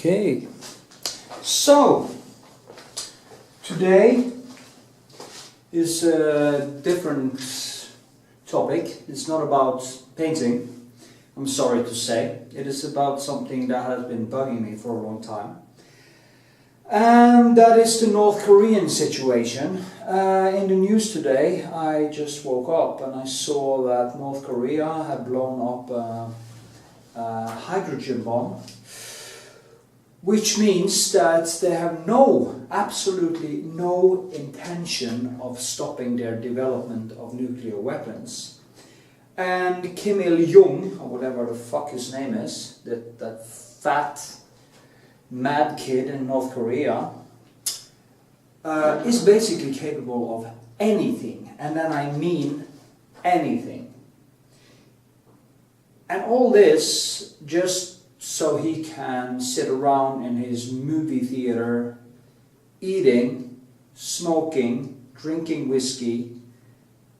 Okay, so today is a different topic. It's not about painting, I'm sorry to say. It is about something that has been bugging me for a long time. And that is the North Korean situation. In the news today, I just woke up and I saw that North Korea had blown up a hydrogen bomb, which means that they have absolutely no intention of stopping their development of nuclear weapons. And Kim Il-jung, or whatever the fuck his name is, that fat mad kid in North Korea, is basically capable of anything, and then I mean anything. And all this just so he can sit around in his movie theater, eating, smoking, drinking whiskey,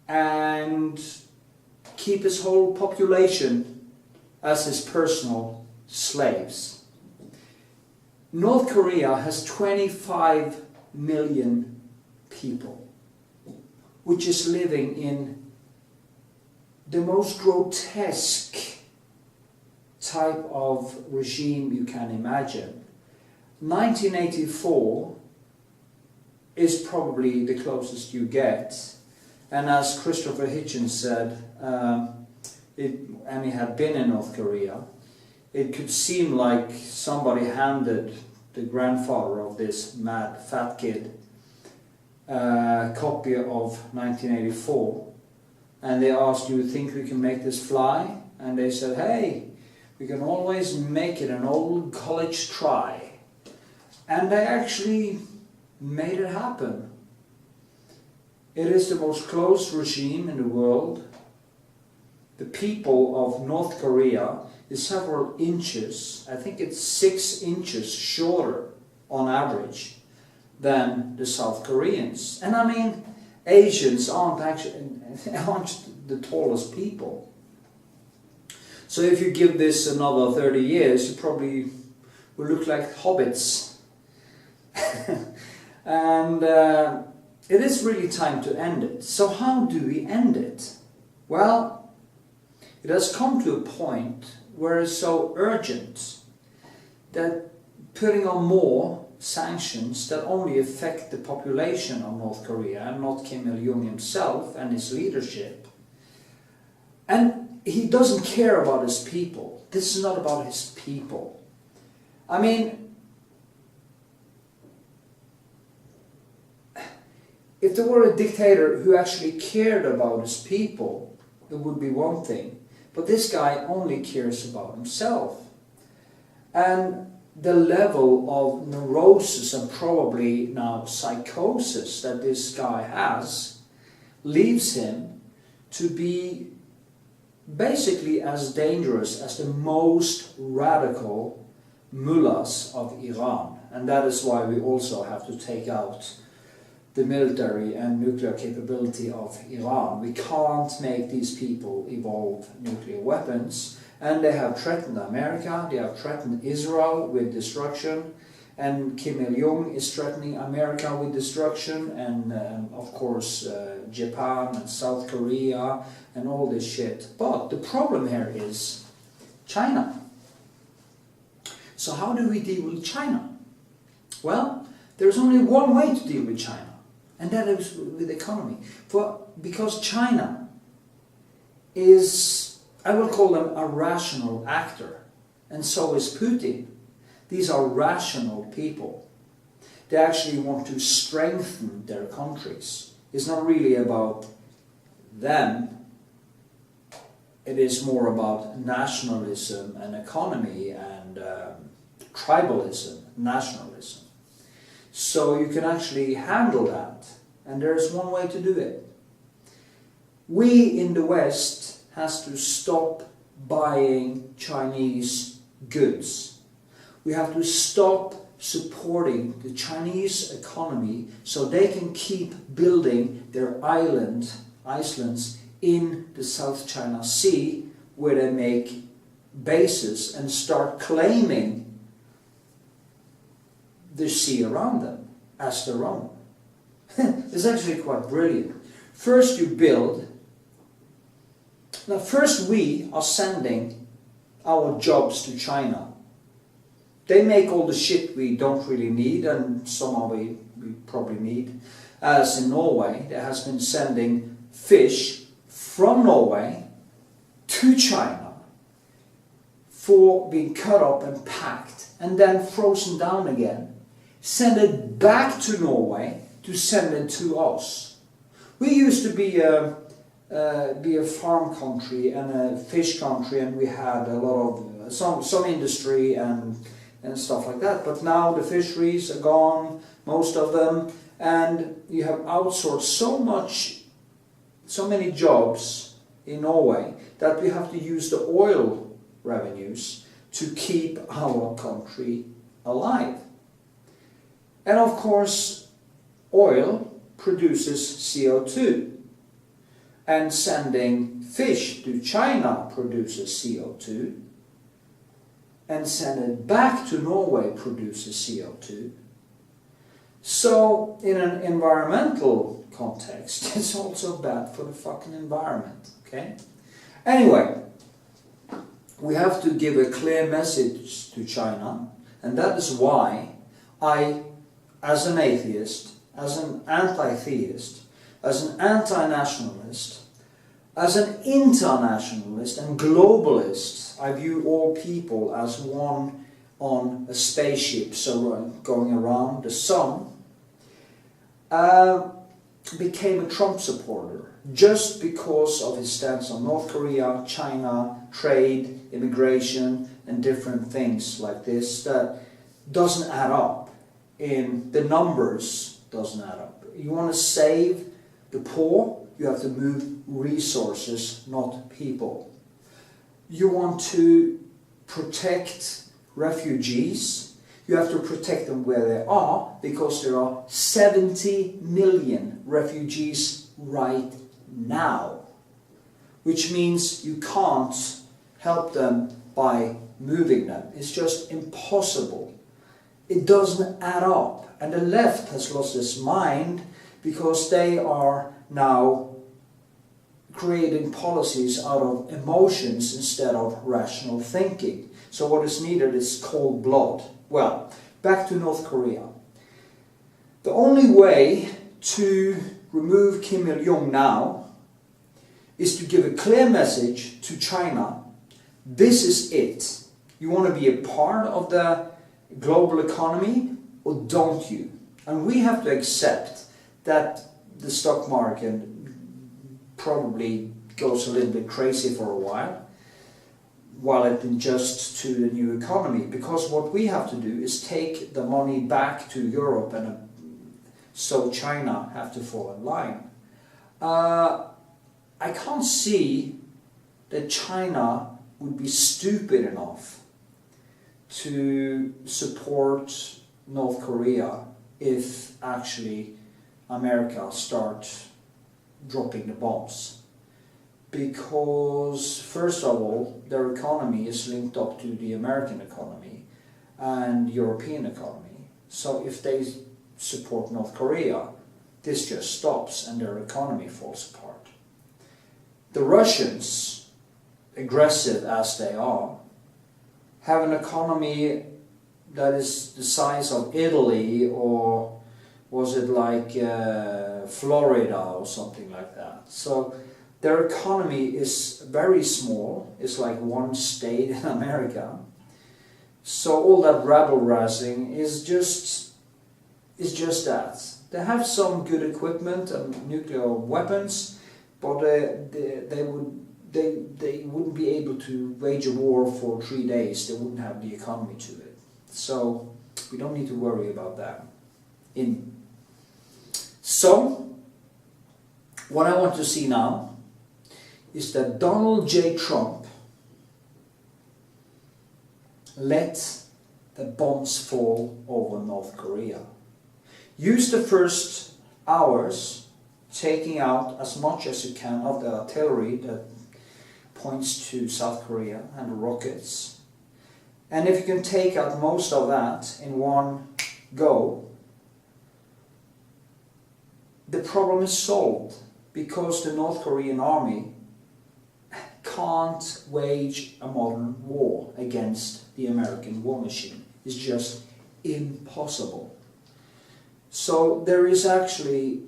and keep his whole population as his personal slaves. North Korea has 25 million people, which is living in the most grotesque type of regime you can imagine. 1984 is probably the closest you get, and as Christopher Hitchens said, and he had been in North Korea, it could seem like somebody handed the grandfather of this mad fat kid a copy of 1984, and they asked, "Do you think we can make this fly?" And they said, "Hey, we can always make it an old college try." And they actually made it happen. It is the most closed regime in the world. The people of North Korea is several inches, I think it's 6 inches shorter on average than the South Koreans. And I mean, Asians aren't the tallest people. So if you give this another 30 years, you probably will look like hobbits. And it is really time to end it. So how do we end it? Well, it has come to a point where it's so urgent that putting on more sanctions that only affect the population of North Korea and not Kim Il-jung himself and his leadership. And he doesn't care about his people. This is not about his people. I mean, if there were a dictator who actually cared about his people, it would be one thing. But this guy only cares about himself. And the level of neurosis and probably now psychosis that this guy has leaves him to be basically as dangerous as the most radical mullahs of Iran. And that is why we also have to take out the military and nuclear capability of Iran. We can't make these people evolve nuclear weapons. And they have threatened America, they have threatened Israel with destruction, and Kim Il-jung is threatening America with destruction, and of course Japan and South Korea and all this shit. But the problem here is China. So how do we deal with China? Well, there's only one way to deal with China, and that is with economy. Because China is, I will call them a rational actor, and so is Putin. These are rational people. They actually want to strengthen their countries. It's not really about them. It is more about nationalism and economy and tribalism, nationalism. So you can actually handle that, and there's one way to do it. We in the West has to stop buying Chinese goods. We have to stop supporting the Chinese economy so they can keep building their islands in the South China Sea, where they make bases and start claiming the sea around them as their own. It's actually quite brilliant. First you build. Now first we are sending our jobs to China. They make all the shit we don't really need, and some of we probably need. As in Norway, there has been sending fish from Norway to China for being cut up and packed and then frozen down again. Send it back to Norway to send it to us. We used to be a farm country and a fish country, and we had a lot of some industry and stuff like that. But now the fisheries are gone, most of them, and you have outsourced so many jobs in Norway that we have to use the oil revenues to keep our country alive. And of course, oil produces CO2, and sending fish to China produces CO2, and sending it back to Norway produces CO2. So, in an environmental context, it's also bad for the fucking environment, okay? Anyway, we have to give a clear message to China, and that is why I, as an atheist, as an anti-theist, as an anti-nationalist, as an internationalist and globalist, I view all people as one on a spaceship going around the sun, became a Trump supporter just because of his stance on North Korea, China, trade, immigration, and different things like this that doesn't add up. In the numbers doesn't add up. You want to save the poor, you have to move resources, not people. You want to protect refugees, you have to protect them where they are, because there are 70 million refugees right now, which means you can't help them by moving them. It's just impossible. It doesn't add up. And the left has lost its mind because they are now creating policies out of emotions instead of rational thinking. So what is needed is cold blood. Well, back to North Korea. The only way to remove Kim Il-jung now is to give a clear message to China. This is it. You want to be a part of the global economy, or don't you? And we have to accept that the stock market probably goes a little bit crazy for a while it adjusts to the new economy, because what we have to do is take the money back to Europe, and so China have to fall in line. I can't see that China would be stupid enough to support North Korea if actually America starts dropping the bombs. Because first of all, their economy is linked up to the American economy and European economy. So if they support North Korea, this just stops and their economy falls apart. The Russians, aggressive as they are, have an economy that is the size of Italy, or was it like Florida or something like that. So their economy is very small. It's like one state in America. So all that rabble-rousing is just that. They have some good equipment and nuclear weapons, but they wouldn't be able to wage a war for 3 days. They wouldn't have the economy to it. So we don't need to worry about that. So what I want to see now is that Donald J. Trump let the bombs fall over North Korea. Use the first hours taking out as much as you can of the artillery that points to South Korea and the rockets. And if you can take out most of that in one go, the problem is solved, because the North Korean army can't wage a modern war against the American war machine. It's just impossible. So there is actually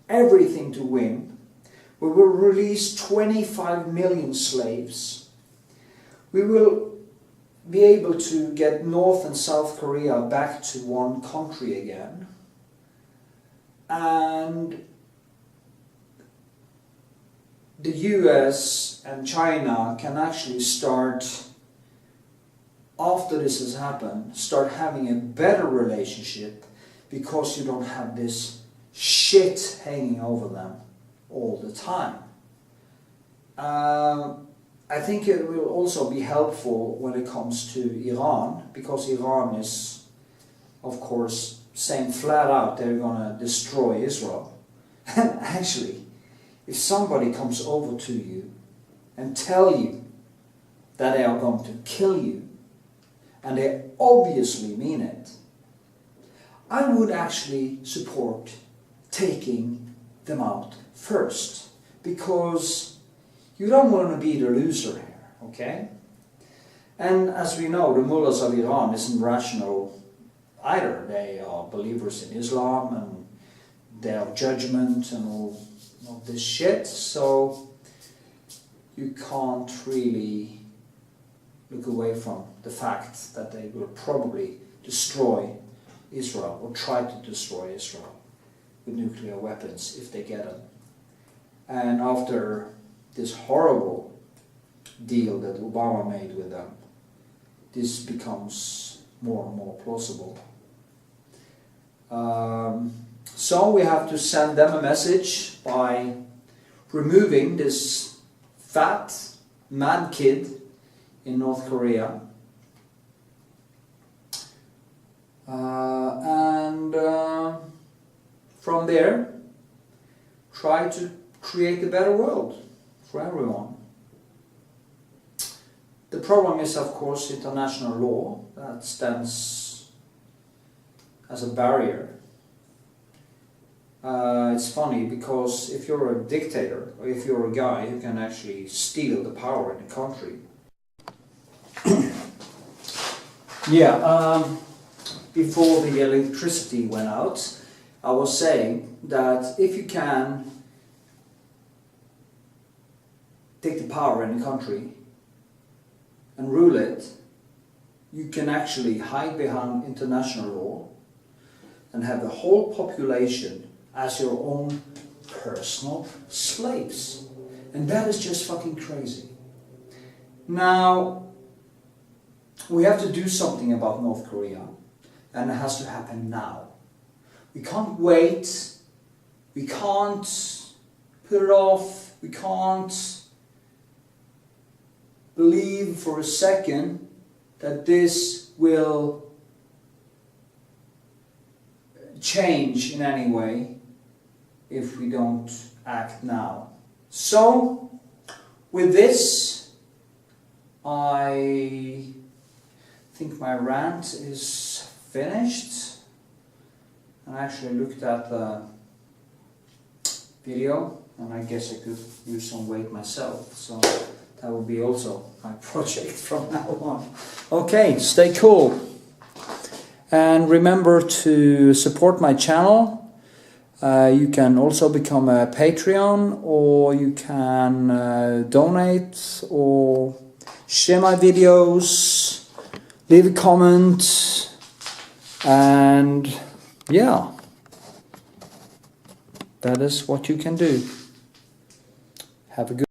everything to win. We will release 25 million slaves. We will be able to get North and South Korea back to one country again. And the US and China can actually start, after this has happened, start having a better relationship, because you don't have this shit hanging over them all the time. I think it will also be helpful when it comes to Iran, because Iran is, of course, saying flat out they're gonna destroy Israel. And actually, if somebody comes over to you and tell you that they are going to kill you, and they obviously mean it, I would actually support taking them out first, because you don't want to be the loser here, okay? And as we know, the mullahs of Iran isn't rational either. They are believers in Islam, and they have judgment and all of this shit, so you can't really look away from the fact that they will probably destroy Israel, or try to destroy Israel with nuclear weapons if they get them. And after this horrible deal that Obama made with them, this becomes more and more plausible. So we have to send them a message by removing this fat, mad kid in North Korea. From there, try to create a better world for everyone. The problem is, of course, international law that stands as a barrier. It's funny, because if you're a dictator, or if you're a guy who can actually steal the power in the country. Before the electricity went out, I was saying that if you can take the power in the country and rule it, you can actually hide behind international law and have the whole population as your own personal slaves. And that is just fucking crazy. Now, we have to do something about North Korea, and it has to happen now. We can't wait, we can't put it off, we can't believe for a second that this will change in any way if we don't act now. So, with this, I think my rant is finished. I actually looked at the video, and I guess I could lose some weight myself, so that will be also my project from now on. Okay, stay cool. And remember to support my channel. You can also become a Patreon, or you can donate, or share my videos, leave a comment, and yeah, that is what you can do. Have a good